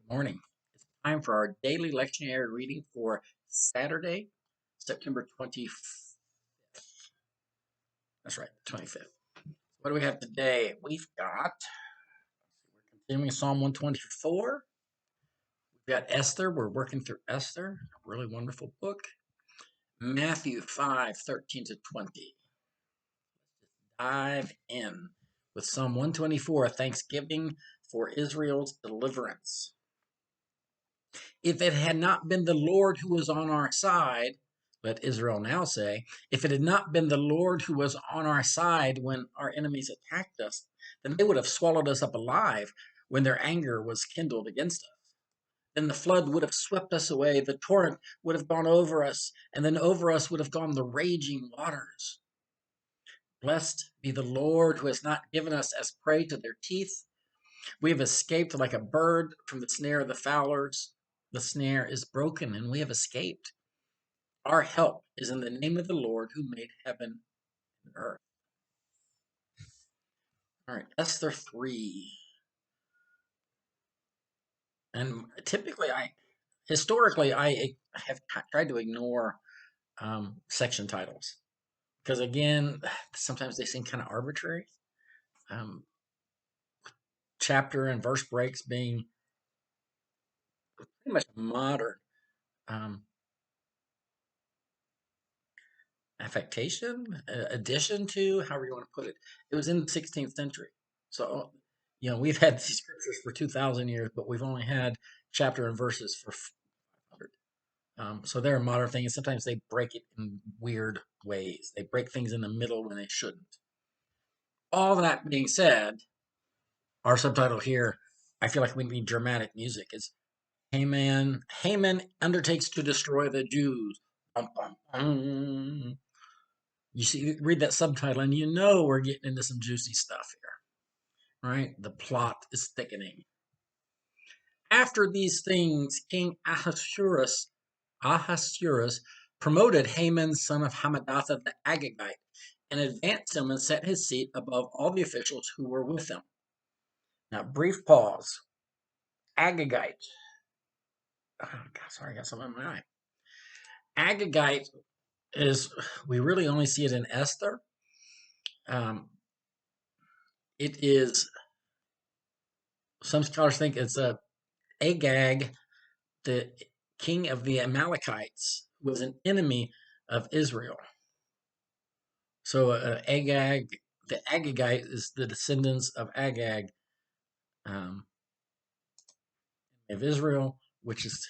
Morning. It's time for our daily lectionary reading for Saturday, September 25th. That's right, 25th. What do we have today? We're continuing Psalm 124. We've got Esther. We're working through Esther, a really wonderful book. Matthew 5:13 to 20. Dive in with Psalm 124, Thanksgiving for Israel's deliverance. If it had not been the Lord who was on our side, let Israel now say, if it had not been the Lord who was on our side when our enemies attacked us, then they would have swallowed us up alive when their anger was kindled against us. Then the flood would have swept us away, the torrent would have gone over us, and then over us would have gone the raging waters. Blessed be the Lord who has not given us as prey to their teeth. We have escaped like a bird from the snare of the fowlers. The snare is broken, and we have escaped. Our help is in the name of the Lord who made heaven and earth. All right, Esther 3. And historically, I have tried to ignore section titles because, again, sometimes they seem kind of arbitrary. Um, Chapter and verse breaks being pretty much modern um, affectation, addition to, however you want to put it. It was in the 16th century. So, we've had these scriptures for 2,000 years, but we've only had chapter and verses for 500. So they're a modern thing, and sometimes they break it in weird ways. They break things in the middle when they shouldn't. All that being said, our subtitle here, I feel like we need dramatic music. Is Haman undertakes to destroy the Jews. Bum, bum, bum. You see, read that subtitle, and we're getting into some juicy stuff here, right? The plot is thickening. After these things, King Ahasuerus promoted Haman, son of Hammedatha the Agagite, and advanced him and set his seat above all the officials who were with him. Now, brief pause. Agagite. Oh, God, sorry, I got something in my eye. Agagite is, we really only see it in Esther. It is, some scholars think it's Agag, the king of the Amalekites, was an enemy of Israel. So Agag, the Agagite, is the descendants of Agag um, of Israel, which is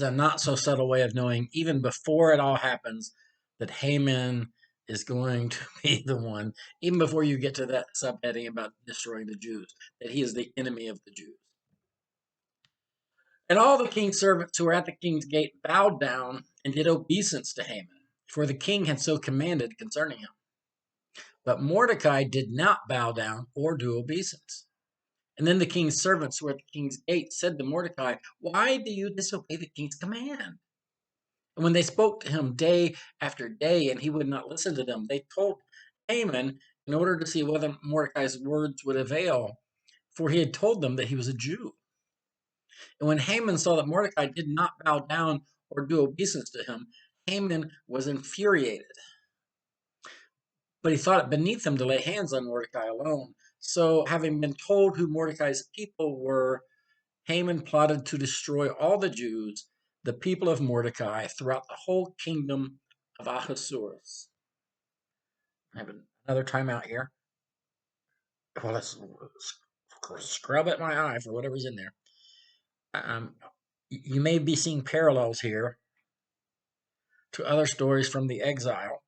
a not so subtle way of knowing, even before it all happens, that Haman is going to be the one, even before you get to that subheading about destroying the Jews, that he is the enemy of the Jews. And all the king's servants who were at the king's gate bowed down and did obeisance to Haman, for the king had so commanded concerning him. But Mordecai did not bow down or do obeisance. And then the king's servants who were at the king's gate said to Mordecai, "Why do you disobey the king's command?" And when they spoke to him day after day and he would not listen to them, they told Haman in order to see whether Mordecai's words would avail, for he had told them that he was a Jew. And when Haman saw that Mordecai did not bow down or do obeisance to him, Haman was infuriated. But he thought it beneath him to lay hands on Mordecai alone. So, having been told who Mordecai's people were, Haman plotted to destroy all the Jews, the people of Mordecai, throughout the whole kingdom of Ahasuerus. I have another timeout here. Well, let's scrub at my eye for whatever's in there. Um, you may be seeing parallels here to other stories from the exile,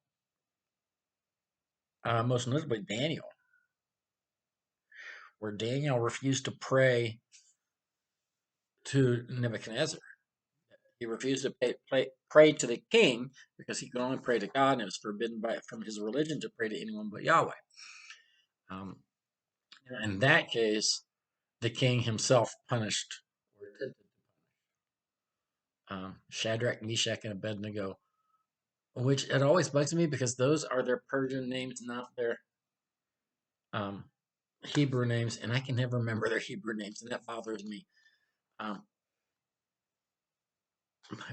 most notably Daniel, where Daniel refused to pray to Nebuchadnezzar. He refused to pray to the king because he could only pray to God, and it was forbidden from his religion to pray to anyone but Yahweh. Um, in that case, the king himself punished Shadrach, Meshach, and Abednego, which it always bugs me because those are their Persian names, not their um, Hebrew names, and I can never remember their Hebrew names, and that bothers me. Um,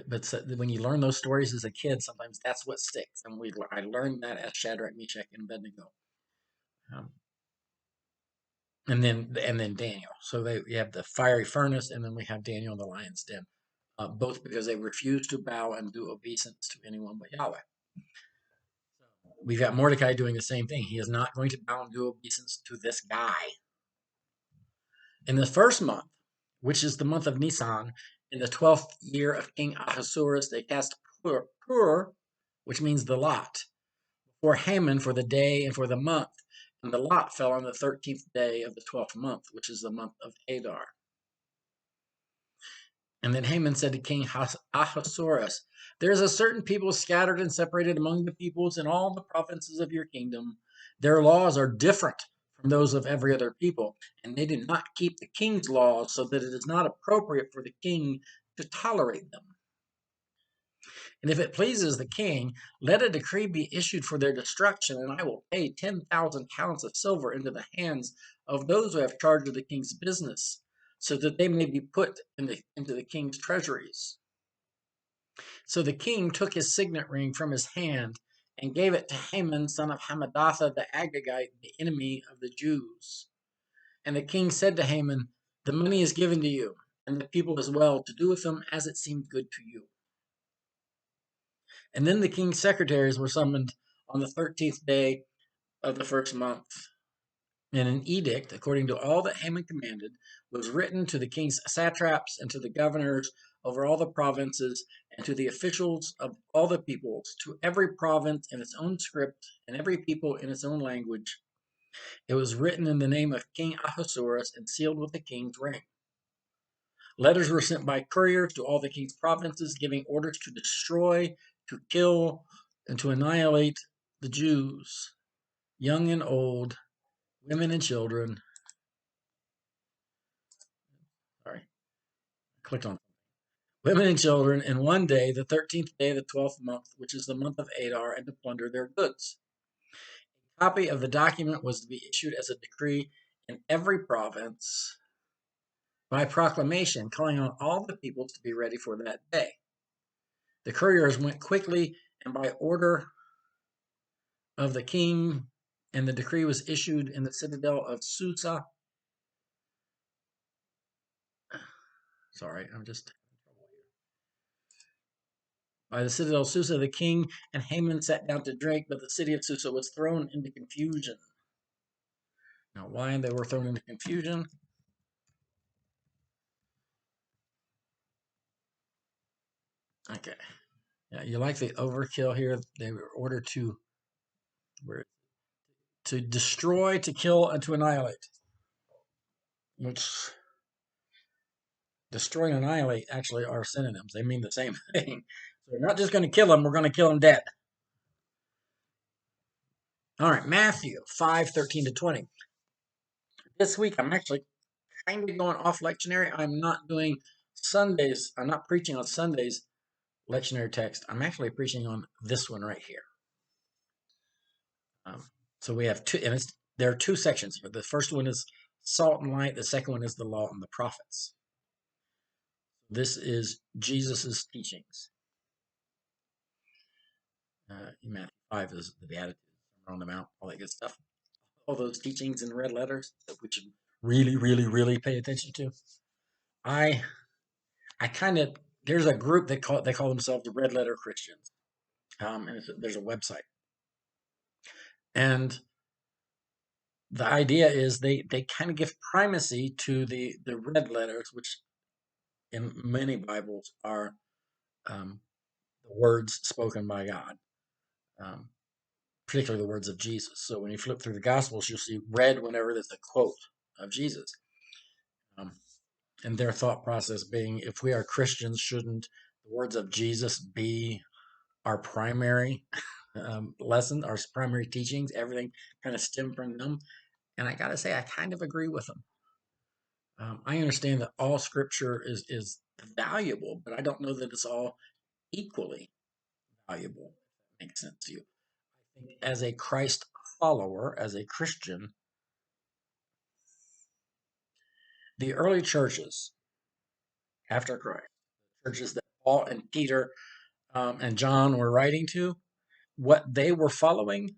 but when you learn those stories as a kid, sometimes that's what sticks. And I learned that as Shadrach, Meshach, and Abednego. Um, and then Daniel. So you have the fiery furnace, and then we have Daniel in the lion's den, both because they refused to bow and do obeisance to anyone but Yahweh. We've got Mordecai doing the same thing. He is not going to bow and do obeisance to this guy. In the first month, which is the month of Nisan, in the 12th year of King Ahasuerus, they cast Pur, which means the lot, before Haman for the day and for the month. And the lot fell on the 13th day of the 12th month, which is the month of Adar. And then Haman said to King Ahasuerus, there is a certain people scattered and separated among the peoples in all the provinces of your kingdom. Their laws are different from those of every other people, and they do not keep the king's laws, so that it is not appropriate for the king to tolerate them. And if it pleases the king, let a decree be issued for their destruction, and I will pay 10,000 talents of silver into the hands of those who have charge of the king's business, so that they may be put into the king's treasuries. So the king took his signet ring from his hand and gave it to Haman, son of Hammedatha the Agagite, the enemy of the Jews. And the king said to Haman, the money is given to you, and the people as well, to do with them as it seemed good to you. And then the king's secretaries were summoned on the 13th day of the first month. And an edict, according to all that Haman commanded, was written to the king's satraps and to the governors over all the provinces and to the officials of all the peoples, to every province in its own script and every people in its own language. It was written in the name of King Ahasuerus and sealed with the king's ring. Letters were sent by couriers to all the king's provinces, giving orders to destroy, to kill, and to annihilate the Jews, young and old, women and children. Sorry, clicked on women and children in one day, the 13th day of the 12th month, which is the month of Adar, and to plunder their goods. A copy of the document was to be issued as a decree in every province by proclamation, calling on all the peoples to be ready for that day. The couriers went quickly and by order of the king, and the decree was issued in the citadel of Susa. Sorry, I'm just by the citadel of Susa, the king and Haman sat down to drink, but the city of Susa was thrown into confusion. Now, why they were thrown into confusion? Okay. Yeah, you like the overkill here? They were ordered to destroy, to kill, and to annihilate. Which destroy and annihilate actually are synonyms. They mean the same thing. So we're not just going to kill them; we're going to kill them dead. All right, Matthew 5:13-20. This week, I'm actually kind of going off lectionary. I'm not doing Sundays. I'm not preaching on Sundays lectionary text. I'm actually preaching on this one right here. So we have two, and there are two sections here. The first one is salt and light. The second one is the law and the prophets. This is Jesus's teachings. Matthew 5 is the Beatitudes, on the Mount, all that good stuff. All those teachings in red letters that we should really, really, really pay attention to. I kind of there's a group they call themselves the Red Letter Christians, and there's a website, and the idea is they kind of give primacy to the red letters, which in many Bibles are the words spoken by God, particularly the words of Jesus. So when you flip through the Gospels, you'll see red whenever there's a quote of Jesus. And their thought process being, if we are Christians, shouldn't the words of Jesus be our primary lesson, our primary teachings? Everything kind of stem from them. And I got to say, I kind of agree with them. I understand that all scripture is valuable, but I don't know that it's all equally valuable. If that makes sense to you. I think as a Christ follower, as a Christian, the early churches after Christ. Churches that Paul and Peter and John were writing to, what they were following,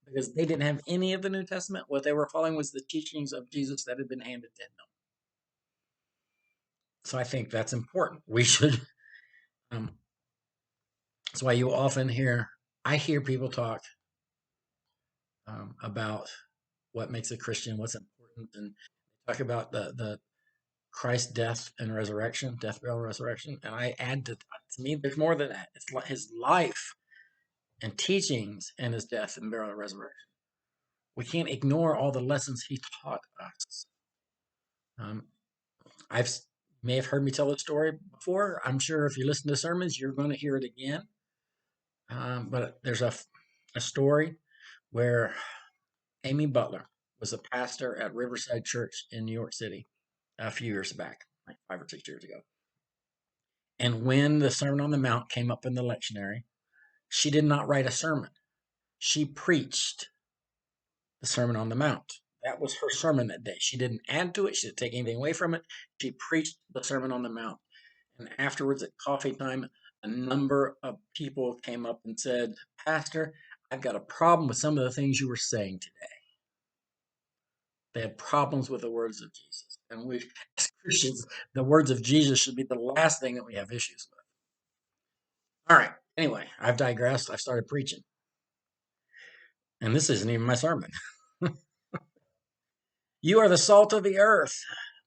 because they didn't have any of the New Testament, what they were following was the teachings of Jesus that had been handed to them. So I think that's important. We should, um, that's why you often I hear people talk about what makes a Christian, what's important, and talk about the Christ's death and resurrection, death, burial, resurrection. And I add to me, there's more than that. It's his life and teachings and his death and burial and resurrection. We can't ignore all the lessons he taught us. Um, I've may have heard me tell this story before. I'm sure if you listen to sermons, you're going to hear it again. But there's a story where Amy Butler was a pastor at Riverside Church in New York City a few years back, like 5 or 6 years ago. And when the Sermon on the Mount came up in the lectionary, she did not write a sermon. She preached the Sermon on the Mount. That was her sermon that day. She didn't add to it. She didn't take anything away from it. She preached the Sermon on the Mount. And afterwards, at coffee time, a number of people came up and said, Pastor, I've got a problem with some of the things you were saying today. They had problems with the words of Jesus. And we, as Christians, the words of Jesus should be the last thing that we have issues with. All right. Anyway, I've digressed. I've started preaching. And this isn't even my sermon. You are the salt of the earth.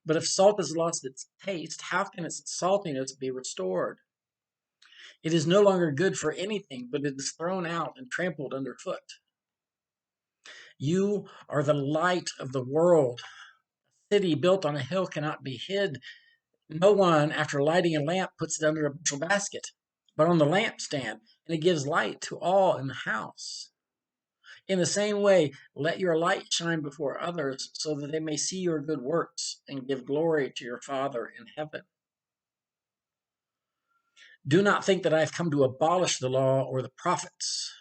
But if salt has lost its taste, how can its saltiness be restored? It is no longer good for anything, but it is thrown out and trampled underfoot. You are the light of the world. A city built on a hill cannot be hid. No one, after lighting a lamp, puts it under a bushel basket, but on the lampstand, and it gives light to all in the house. In the same way, let your light shine before others, so that they may see your good works and give glory to your Father in heaven. Do not think that I have come to abolish the law or the prophets.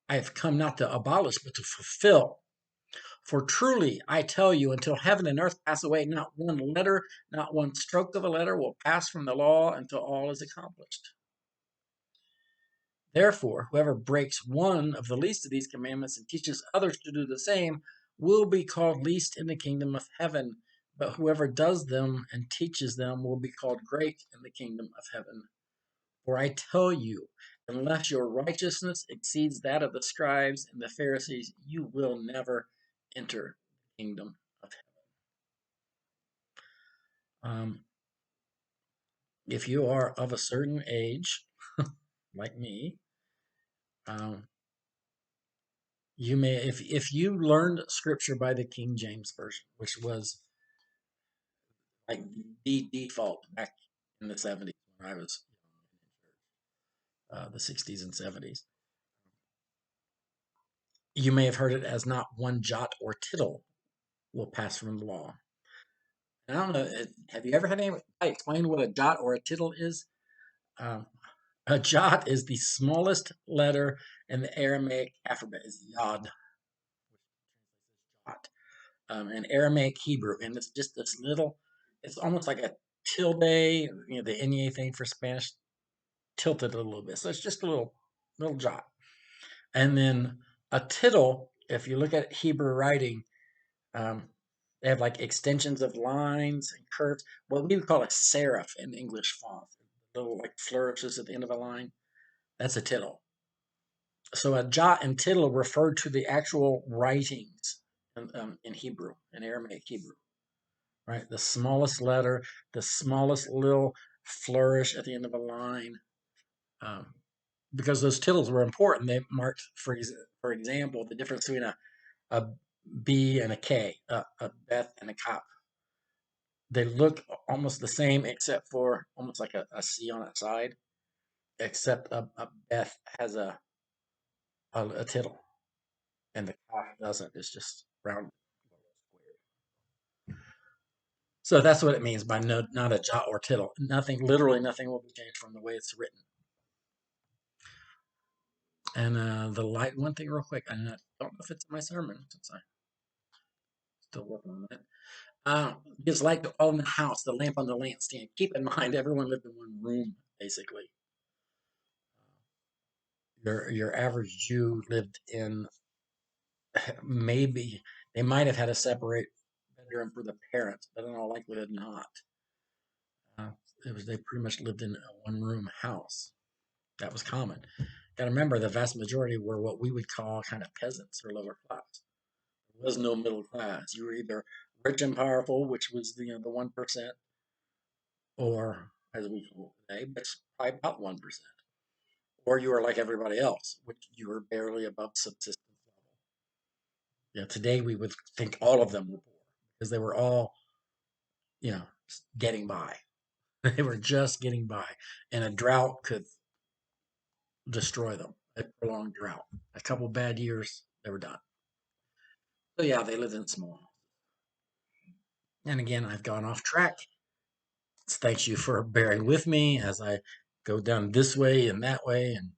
I have come not to abolish, but to fulfill. For truly, I tell you, until heaven and earth pass away, not one letter, not one stroke of a letter will pass from the law until all is accomplished. Therefore, whoever breaks one of the least of these commandments and teaches others to do the same will be called least in the kingdom of heaven. But whoever does them and teaches them will be called great in the kingdom of heaven. For I tell you, unless your righteousness exceeds that of the scribes and the Pharisees, you will never enter the kingdom of heaven. If you are of a certain age, like me, you may, if you learned scripture by the King James Version, which was like the default back in the 70s when I was the 60s and 70s, you may have heard it as not one jot or tittle will pass from the law. And I don't know, have you ever had anybody explain what a jot or a tittle is? Um, a jot is the smallest letter in the Aramaic alphabet, is yod, jot. In Aramaic Hebrew, and it's just this little, it's almost like a tilde, the NEA thing for Spanish, tilted a little bit. So it's just a little jot. And then a tittle, if you look at Hebrew writing, um, they have like extensions of lines and curves. What we would call a serif in English font, little like flourishes at the end of a line. That's a tittle. So a jot and tittle refer to the actual writings in Hebrew, in Aramaic Hebrew. Right? The smallest letter, the smallest little flourish at the end of a line. Because those tittles were important. They marked, for example, the difference between a B and a K, a Beth and a Kop. They look almost the same, except for almost like a C on its side, except a Beth has a tittle, and the Kop doesn't. It's just round. So that's what it means by no, not a jot or tittle. Nothing, literally nothing will be changed from the way it's written. And the light, one thing real quick, I don't know if it's in my sermon since I'm still working on that. Just like on the house, the lamp on the lampstand. Keep in mind, everyone lived in one room, basically. Your average Jew lived in maybe they might have had a separate bedroom for the parents, but in all likelihood not. Uh, it was they pretty much lived in a one room house. That was common. Got to remember, the vast majority were what we would call kind of peasants or lower class. There was no middle class. You were either rich and powerful, which was the 1%, or as we call it today, but it's probably about 1%, or you were like everybody else, which you were barely above subsistence level. Today we would think all of them were poor because they were all getting by. They were just getting by, and a drought could destroy them. A prolonged drought, a couple bad years, they were done. So yeah, they lived in small. And again, I've gone off track. Thanks you for bearing with me as I go down this way and that way, and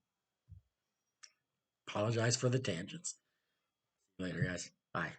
apologize for the tangents. Later, guys. Bye.